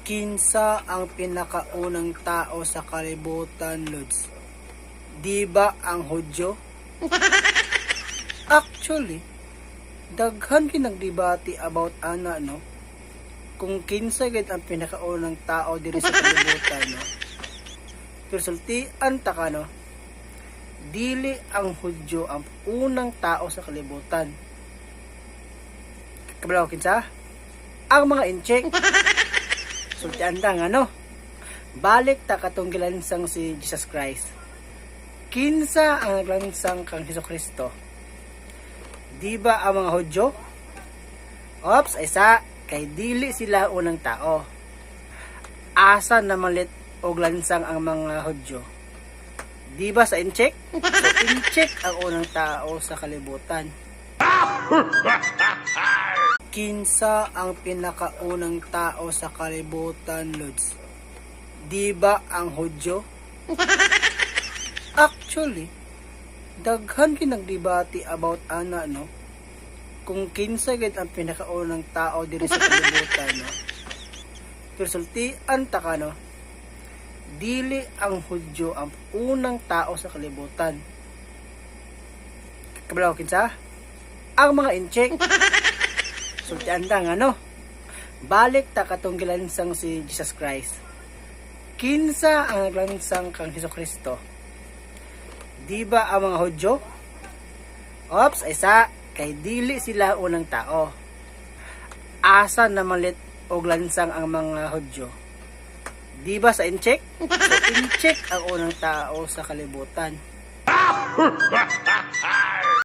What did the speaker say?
Kinsa ang pinakaunang tao sa kalibutan, Lods? Di ba ang Hudyo? Actually, daghan kinagdebate about ana, no? Kung kinsa gid ang pinakaunang tao diri sa kalibutan, no? Pero sultian ta ka, no? Dili ang Hudyo ang unang tao sa kalibutan. Kabalaw kinsa? Ang mga incheck. Sultian ta nga, no? Balik ta katong gilansang si Jesus Christ. Kinsa ang naglansang kang Hesukristo? Di ba ang mga Hudyo? Ops, isa, kay dili sila unang tao. Asa na malit og lansang ang mga Hudyo? Di ba sa incheck? So incheck ang unang tao sa kalibutan. Kinsa ang pinakaunang tao sa kalibutan, Lods? Di ba ang Hudyo? Actually, daghan kinagdebate about ana, no? Kung kinsa gid ang pinakaunang tao diri sa kalibutan, no? Pero sultian ta ka, no? Dili ang Hudyo ang unang tao sa kalibutan. Kabalaw kinsa? Ang mga incheck. Sultian ta nga, no? Balik ta katong gilansang si Jesus Christ. Kinsa ang naglansang kang Hesukristo? Di ba ang mga Hudyo? Ops, isa, kay dili sila unang tao. Asa na malit og lansang ang mga Hudyo? Di ba sa incheck? So incheck ang unang tao sa kalibutan.